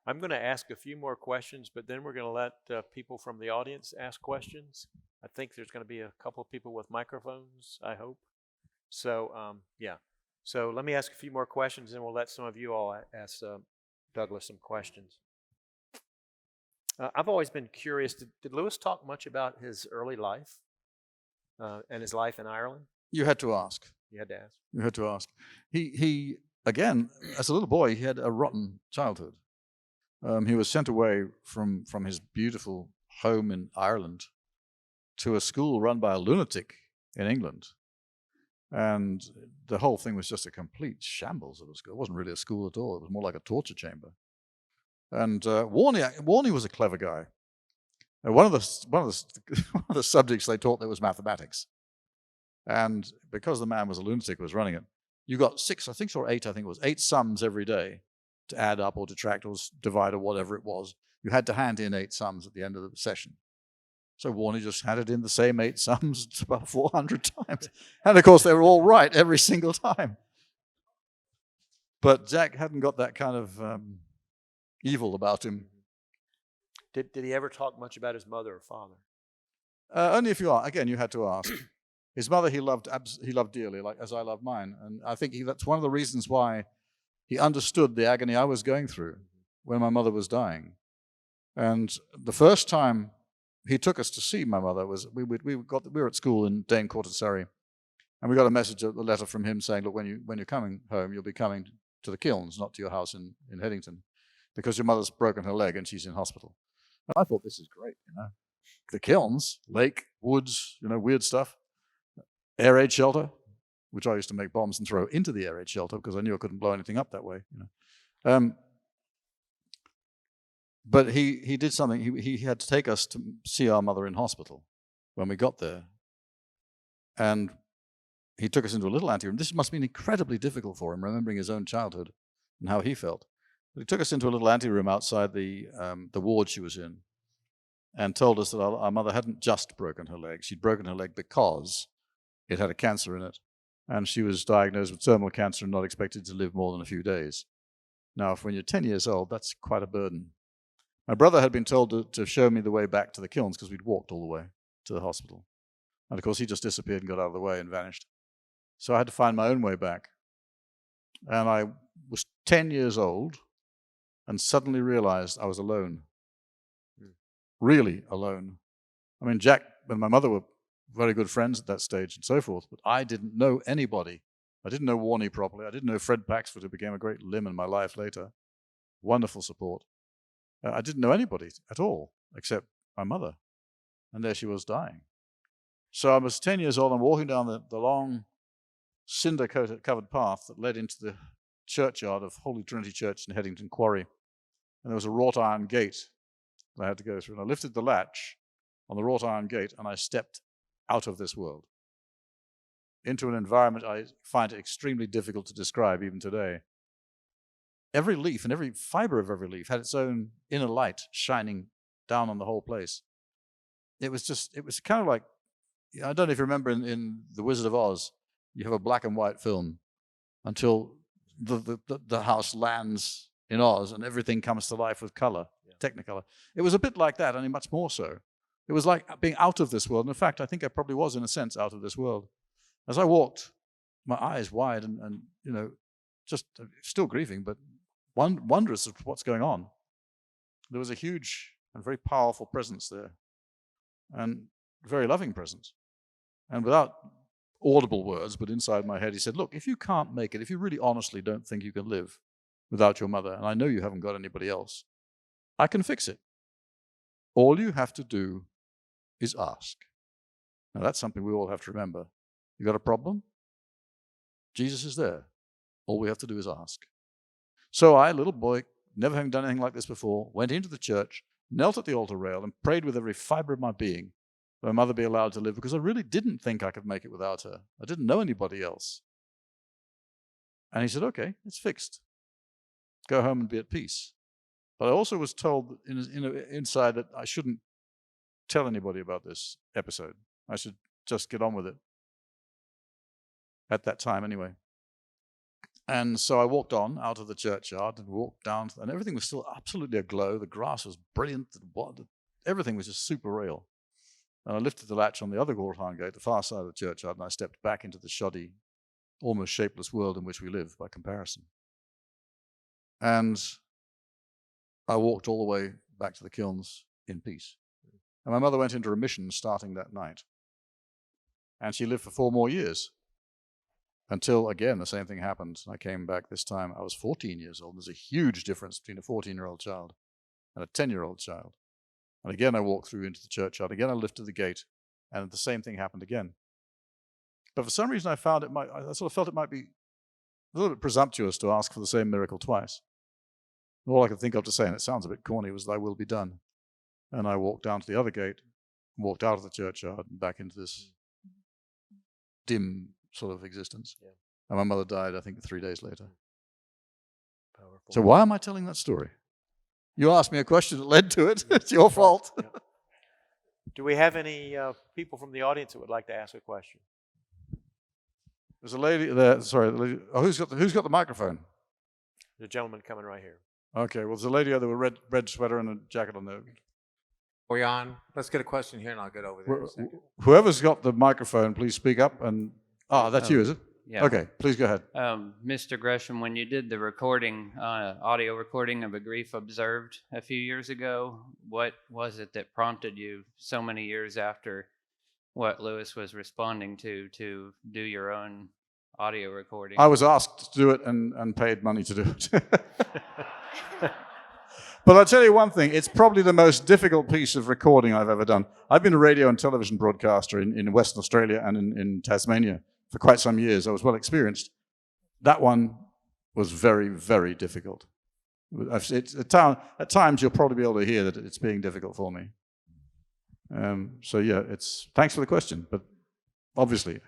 I'm going to ask a few more questions, but then we're going to let people from the audience ask questions. I think there's going to be a couple of people with microphones, I hope. So, yeah. So let me ask a few more questions, and we'll let some of you all ask Douglas some questions. I've always been curious, did Lewis talk much about his early life and his life in Ireland? You had to ask. You had to ask. You had to ask. He again, as a little boy, he had a rotten childhood. He was sent away from his beautiful home in Ireland to a school run by a lunatic in England. And the whole thing was just a complete shambles of a school. It wasn't really a school at all. It was more like a torture chamber. And Warney was a clever guy. One of the subjects they taught there was mathematics. And because the man was a lunatic who was running it, you got 8 sums every day to add up or detract or divide or whatever it was. You had to hand in 8 sums at the end of the session. So Warney just handed in the same 8 sums about 400 times. And of course, they were all right every single time. But Jack hadn't got that kind of evil about him. Did he ever talk much about his mother or father? Only if you are. Again, you had to ask. His mother he loved dearly, like as I love mine. And I think that's one of the reasons why he understood the agony I was going through when my mother was dying. And the first time he took us to see my mother was we were at school in Dane Court in Surrey, and we got a letter from him saying, look, when you're coming home, you'll be coming to the kilns, not to your house in Headington, because your mother's broken her leg and she's in hospital. And I thought, this is great, The kilns, lake, woods, weird stuff, air raid shelter, which I used to make bombs and throw into the air raid shelter because I knew I couldn't blow anything up that way. But he did something. He had to take us to see our mother in hospital when we got there. And he took us into a little anteroom. This must have been incredibly difficult for him, remembering his own childhood and how he felt. But he took us into a little anteroom outside the ward she was in and told us that our mother hadn't just broken her leg. She'd broken her leg because it had a cancer in it. And she was diagnosed with terminal cancer and not expected to live more than a few days. Now, when you're 10 years old, that's quite a burden. My brother had been told to show me the way back to the kilns because we'd walked all the way to the hospital. And of course, he just disappeared and got out of the way and vanished. So I had to find my own way back. And I was 10 years old and suddenly realized I was alone. Really alone. I mean, Jack and my mother were very good friends at that stage and so forth, but I didn't know anybody. I didn't know Warney properly. I didn't know Fred Paxford, who became a great limb in my life later. Wonderful support. I didn't know anybody at all except my mother. And there she was dying. So I was 10 years old and walking down the long cinder-covered path that led into the churchyard of Holy Trinity Church in Headington Quarry. And there was a wrought iron gate that I had to go through. And I lifted the latch on the wrought iron gate and I stepped out of this world into an environment I find it extremely difficult to describe even today. Every leaf and every fiber of every leaf had its own inner light shining down on the whole place. It was kind of like, I don't know if you remember in The Wizard of Oz, you have a black and white film until the house lands in Oz and everything comes to life with color, Technicolor. It was a bit like that, only much more so. It was like being out of this world. And in fact, I think I probably was, in a sense, out of this world. As I walked, my eyes wide and just still grieving, but wondrous of what's going on. There was a huge and very powerful presence there, and very loving presence. And without audible words, but inside my head, he said, look, if you can't make it, if you really honestly don't think you can live without your mother, and I know you haven't got anybody else, I can fix it. All you have to do is ask. Now that's something we all have to remember. You got a problem? Jesus is there. All we have to do is ask. So I, little boy, never having done anything like this before, went into the church, knelt at the altar rail, and prayed with every fiber of my being that my mother be allowed to live, because I really didn't think I could make it without her. I didn't know anybody else. And he said, okay, it's fixed. Go home and be at peace. But I also was told inside that I shouldn't tell anybody about this episode. I should just get on with it. At that time, anyway. And so I walked on out of the churchyard and walked down, and everything was still absolutely aglow. The grass was brilliant. Everything was just super real. And I lifted the latch on the other Callahan gate, the far side of the churchyard, and I stepped back into the shoddy, almost shapeless world in which we live by comparison. And I walked all the way back to the kilns in peace. And my mother went into remission starting that night. And she lived for 4 more years. Until, again, the same thing happened. I came back this time. I was 14 years old. There's a huge difference between a 14-year-old child and a 10-year-old child. And again, I walked through into the churchyard. Again, I lifted the gate, and the same thing happened again. But for some reason, I sort of felt it might be a little bit presumptuous to ask for the same miracle twice. All I could think of to say, and it sounds a bit corny, was, thy will be done. And I walked down to the other gate, walked out of the churchyard, and back into this dim sort of existence. Yeah. And my mother died, I think, 3 days later. Powerful. So why am I telling that story? You asked me a question that led to it. It's your fault. Yeah. Do we have any people from the audience that would like to ask a question? There's a lady there. Sorry, the lady, who's got the microphone? The gentleman coming right here. Okay, well, there's a lady there with a red sweater and a jacket on there. We're on. Let's get a question here, and I'll get over there in a second. Whoever's got the microphone, please speak up. And that's you, is it? Yeah. Okay, please go ahead. Mr. Gresham, when you did the recording, audio recording of A Grief Observed a few years ago, what was it that prompted you so many years after what Lewis was responding to do your own audio recording? I was asked to do it and paid money to do it. But I'll tell you one thing, it's probably the most difficult piece of recording I've ever done. I've been a radio and television broadcaster in Western Australia and in Tasmania for quite some years. I was well experienced. That one was very, very difficult. At times you'll probably be able to hear that it's being difficult for me. So yeah, thanks for the question, but obviously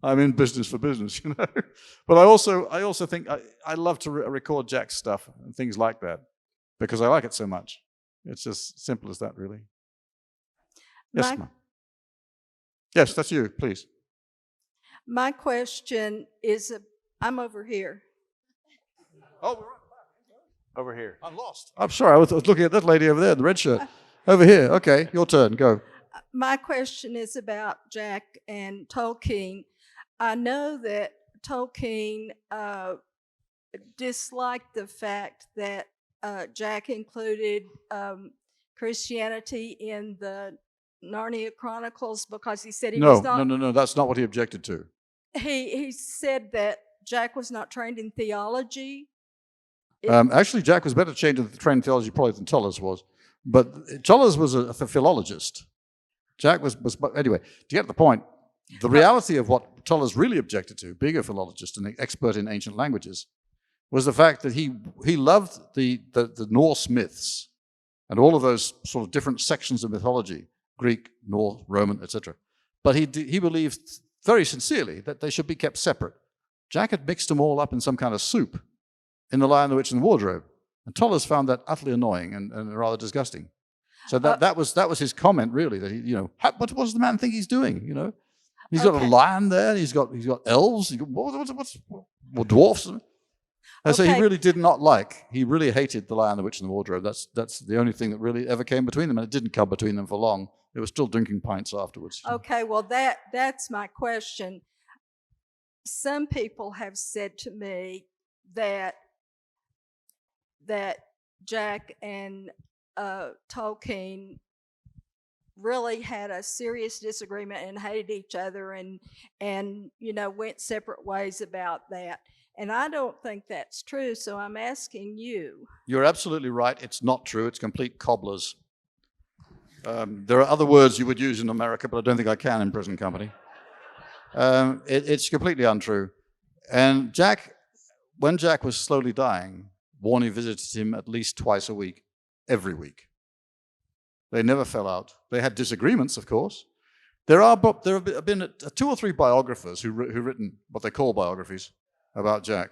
I'm in business for business, you know. But I also think I love to record Jack's stuff and things like that because I like it so much. It's just simple as that, really. Yes, ma'am. Yes, that's you, please. My question is, I'm over here. Oh, we're right back. Over here. I'm lost. I'm sorry, I was looking at that lady over there in the red shirt. Over here. Okay, your turn. Go. My question is about Jack and Tolkien. I know that Tolkien disliked the fact that Jack included Christianity in the Narnia Chronicles because he said he was not... No, that's not what he objected to. He said that Jack was not trained in theology. Actually, Jack was better trained in theology probably than Tullis was. But Tullis was a philologist. Jack was anyway, to get to the point, the reality of what Tullis really objected to, being a philologist and an expert in ancient languages, was the fact that he loved the Norse myths and all of those sort of different sections of mythology, Greek, Norse, Roman, etc. But he believed very sincerely that they should be kept separate. Jack had mixed them all up in some kind of soup in The Lion, the Witch, and the Wardrobe. And Tullis found that utterly annoying and rather disgusting. So that was his comment, really, that what does the man think he's doing? You know, he's got a lion there, he's got elves, what's dwarfs. And so he really did not he really hated The Lion, the Witch, and the Wardrobe. That's the only thing that really ever came between them, and it didn't come between them for long. They were still drinking pints afterwards. Okay, well, that's my question. Some people have said to me that Jack and Tolkien really had a serious disagreement and hated each other and went separate ways about that. And I don't think that's true, so I'm asking you. You're absolutely right. It's not true. It's complete cobblers. There are other words you would use in America, but I don't think I can in present company. It's completely untrue. And when Jack was slowly dying, Warnie visited him at least twice a week, every week. They never fell out. They had disagreements, of course. There have been 2 or 3 biographers who've written what they call biographies about Jack.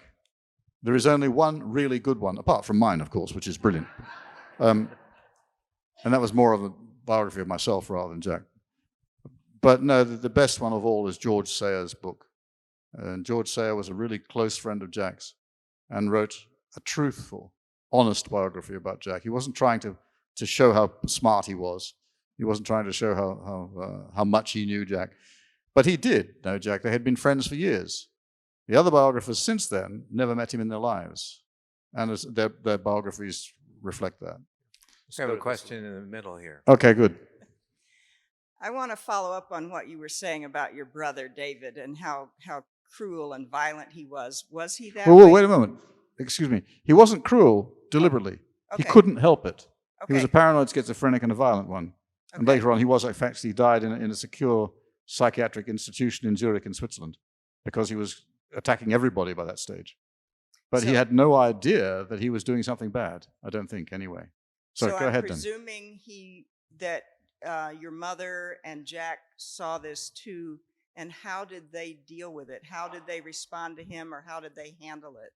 There is only one really good one, apart from mine, of course, which is brilliant. And that was more of a biography of myself rather than Jack. But no, the best one of all is George Sayers' book. And George Sayer was a really close friend of Jack's and wrote a truthful, honest biography about Jack. He wasn't trying to show how smart he was. He wasn't trying to show how much he knew Jack. But he did know Jack. They had been friends for years. The other biographers since then never met him in their lives. And their biographies reflect that. I have a question in the middle here. Okay, good. I want to follow up on what you were saying about your brother David and how cruel and violent he was. Was he that way? Wait a moment. Excuse me. He wasn't cruel deliberately. Okay. He couldn't help it. Okay. He was a paranoid schizophrenic and a violent one. And Okay. later on, he was actually died in a secure psychiatric institution in Zurich in Switzerland because he was attacking everybody by that stage. But he had no idea that he was doing something bad, I don't think, anyway. So go ahead then. Presuming that your mother and Jack saw this too, and how did they deal with it? How did they respond to him, or how did they handle it?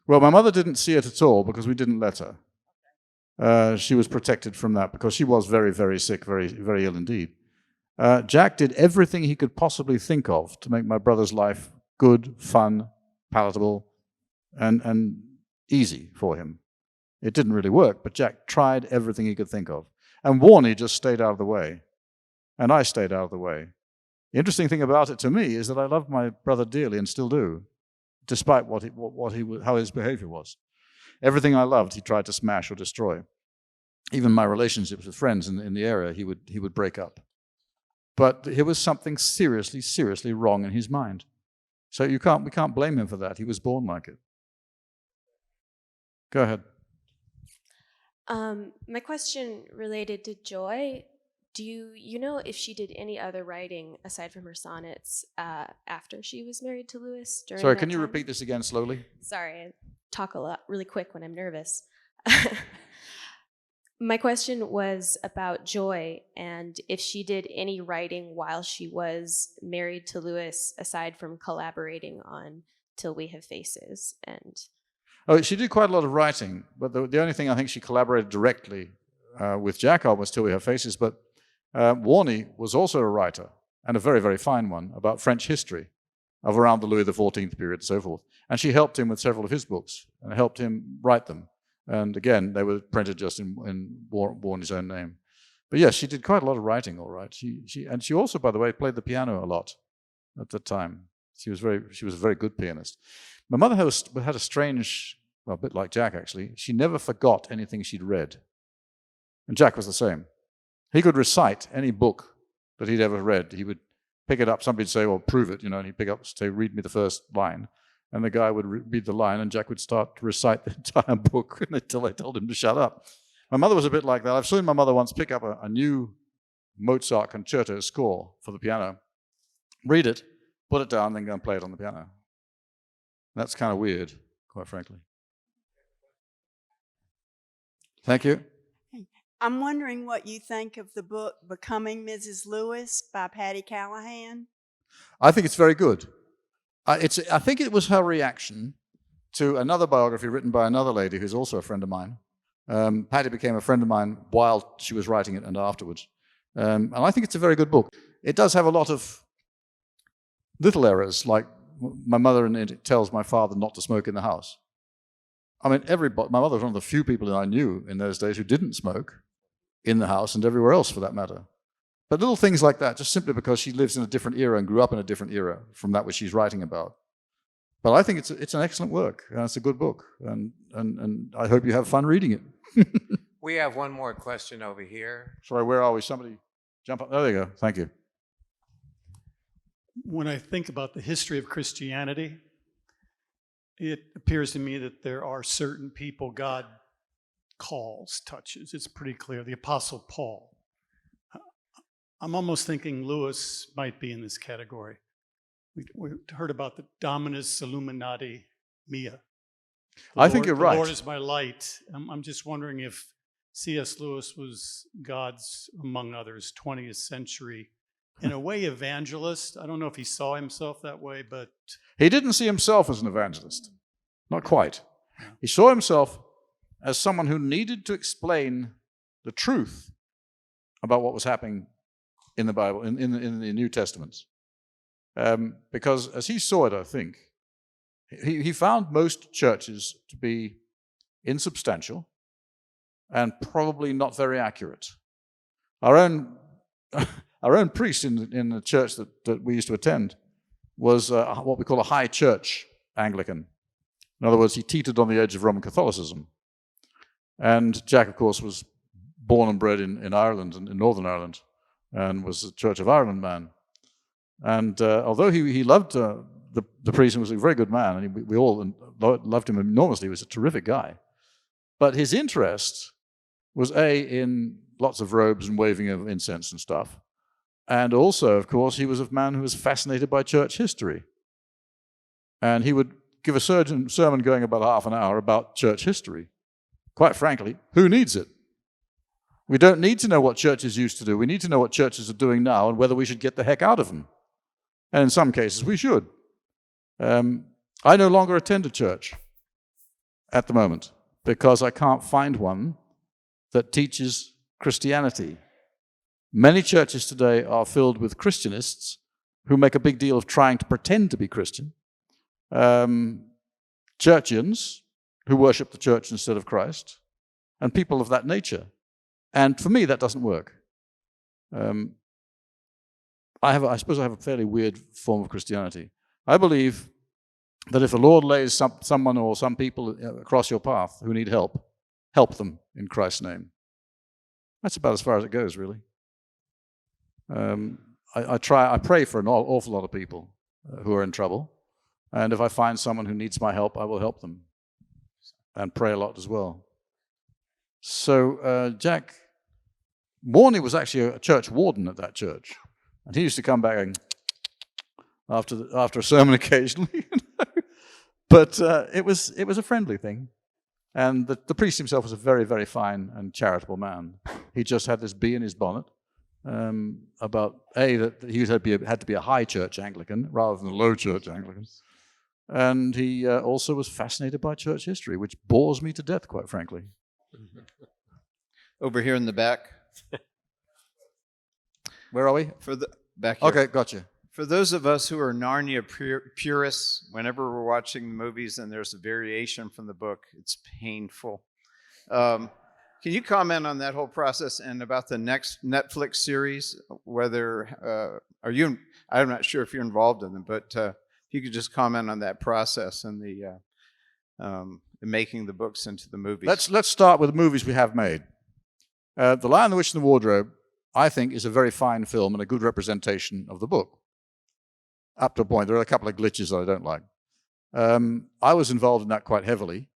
Well, my mother didn't see it at all because we didn't let her. She was protected from that because she was very, very sick, very, very ill indeed. Jack did everything he could possibly think of to make my brother's life good, fun, palatable, and easy for him. It didn't really work, but Jack tried everything he could think of. And Warnie just stayed out of the way. And I stayed out of the way. The interesting thing about it to me is that I loved my brother dearly and still do, despite how his behavior was. Everything I loved, he tried to smash or destroy. Even my relationships with friends in the area, he would break up. But there was something seriously, seriously wrong in his mind. So we can't blame him for that. He was born like it. Go ahead. My question related to Joy. Do you know if she did any other writing aside from her sonnets after she was married to Lewis? Sorry, can you repeat this again slowly? Sorry, I talk a lot really quick when I'm nervous. My question was about Joy and if she did any writing while she was married to Lewis aside from collaborating on Till We Have Faces. Oh, she did quite a lot of writing, but the only thing I think she collaborated directly with Jack on was Till We Have Faces, but Warnie was also a writer, and a very, very fine one, about French history of around the Louis XIV period and so forth. And she helped him with several of his books and helped him write them. And again, they were printed just in Warnie's own name. But yes, she did quite a lot of writing, all right. She also, by the way, played the piano a lot at the time. She was a very good pianist. My mother had a strange, well, a bit like Jack actually. She never forgot anything she'd read. And Jack was the same. He could recite any book that he'd ever read. He would pick it up, somebody'd say, well, prove it, and he'd pick up, say, read me the first line. And the guy would read the line, and Jack would start to recite the entire book until they told him to shut up. My mother was a bit like that. I've seen my mother once pick up a new Mozart concerto score for the piano, read it, put it down, then go and play it on the piano. That's kind of weird, quite frankly. Thank you. I'm wondering what you think of the book Becoming Mrs. Lewis by Patti Callahan. I think it's very good. I think it was her reaction to another biography written by another lady who's also a friend of mine. Patti became a friend of mine while she was writing it and afterwards. And I think it's a very good book. It does have a lot of little errors, like my mother in it tells my father not to smoke in the house. I mean, my mother was one of the few people that I knew in those days who didn't smoke in the house and everywhere else for that matter. But little things like that, just simply because she lives in a different era and grew up in a different era from that which she's writing about. But I think it's an excellent work, and it's a good book, and I hope you have fun reading it. We have one more question over here. Sorry, where are we? Somebody jump up. Oh, there you go. Thank you. When I think about the history of Christianity, it appears to me that there are certain people God calls, touches. It's pretty clear. The Apostle Paul. I'm almost thinking Lewis might be in this category. We heard about the Dominus Illuminati Mea. I think you're right. The Lord is my light. I'm just wondering if C.S. Lewis was God's, among others, 20th century, in a way, evangelist. I don't know if he saw himself that way, but... He didn't see himself as an evangelist. Not quite. He saw himself as someone who needed to explain the truth about what was happening in the Bible, in the New Testaments. Because as he saw it, I think, he found most churches to be insubstantial and probably not very accurate. Our own priest in the church that we used to attend was what we call a high church Anglican. In other words, he teetered on the edge of Roman Catholicism. And Jack, of course, was born and bred in Ireland, in Northern Ireland, and was a Church of Ireland man. And although he loved the priest and was a very good man, and we all loved him enormously, he was a terrific guy. But his interest was in lots of robes and waving of incense and stuff. And also, of course, he was a man who was fascinated by church history. And he would give a sermon going about half an hour about church history. Quite frankly, who needs it? We don't need to know what churches used to do. We need to know what churches are doing now and whether we should get the heck out of them. And in some cases, we should. I no longer attend a church at the moment because I can't find one that teaches Christianity. Many churches today are filled with Christianists who make a big deal of trying to pretend to be Christian. Churchians who worship the church instead of Christ, and people of that nature. And for me, that doesn't work. I suppose I have a fairly weird form of Christianity. I believe that if the Lord lays someone or some people across your path who need help, help them in Christ's name. That's about as far as it goes, really. I pray for an awful lot of people who are in trouble. And if I find someone who needs my help, I will help them. And pray a lot as well. So Jack Morney was actually a church warden at that church. And he used to come back and after a sermon occasionally. But it was a friendly thing. And the priest himself was a very, very fine and charitable man. He just had this bee in his bonnet about, that he had to be a high church Anglican rather than a low church Anglican. And he also was fascinated by church history, which bores me to death, quite frankly. Over here in the back. Where are we? Back here. Okay, gotcha. For those of us who are Narnia purists, whenever we're watching movies and there's a variation from the book, it's painful. Can you comment on that whole process and about the next Netflix series? Whether I'm not sure if you're involved in them, but if you could just comment on that process and the making the books into the movies. Let's start with the movies we have made. The Lion, the Witch, and the Wardrobe, I think, is a very fine film and a good representation of the book. Up to a point. There are a couple of glitches that I don't like. I was involved in that quite heavily.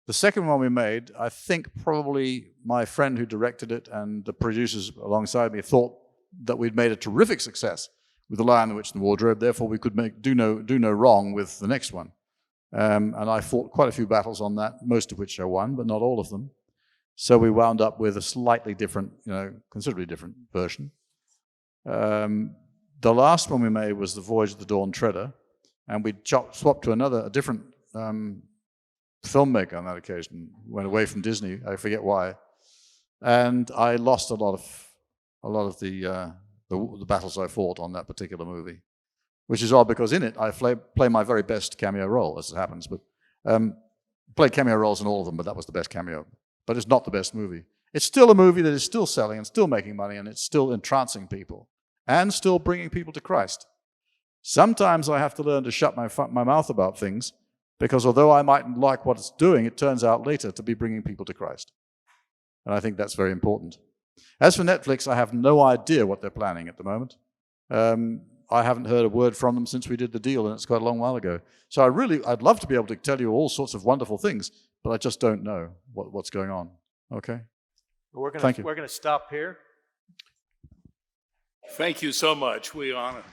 The second one we made, I think probably my friend who directed it and the producers alongside me thought that we'd made a terrific success with The Lion, the Witch, and the Wardrobe. Therefore, we could do no wrong with the next one. And I fought quite a few battles on that, most of which I won, but not all of them. So we wound up with a slightly different, considerably different version. The last one we made was The Voyage of the Dawn Treader, and we swapped to a different filmmaker on that occasion. Went away from Disney, I forget why, and I lost a lot of the battles I fought on that particular movie, which is odd because in it I play my very best cameo role, as it happens. But played cameo roles in all of them, but that was the best cameo. But it's not the best movie. It's still a movie that is still selling and still making money, and it's still entrancing people and still bringing people to Christ. Sometimes I have to learn to shut my mouth about things because although I mightn't like what it's doing, it turns out later to be bringing people to Christ. And I think that's very important. As for Netflix, I have no idea what they're planning at the moment. I haven't heard a word from them since we did the deal, and it's quite a long while ago. So I'd love to be able to tell you all sorts of wonderful things, but I just don't know what's going on. Okay? Thank you. We're going to stop here. Thank you so much. We honor you.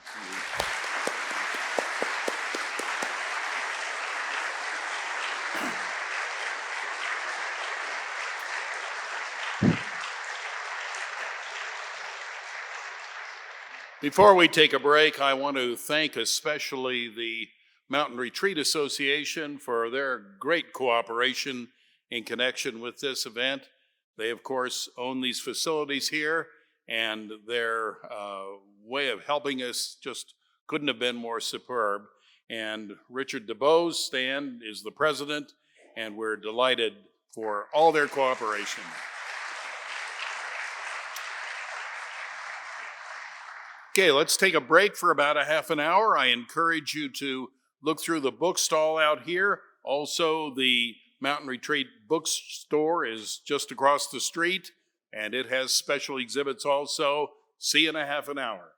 Before we take a break, I want to thank especially the Mountain Retreat Association for their great cooperation in connection with this event. They, of course, own these facilities here, and their way of helping us just couldn't have been more superb. And Richard DeBose, Stan, is the president, and we're delighted for all their cooperation. Okay, let's take a break for about a half an hour. I encourage you to look through the bookstall out here. Also, the Mountain Retreat bookstore is just across the street, and it has special exhibits also. See you in a half an hour.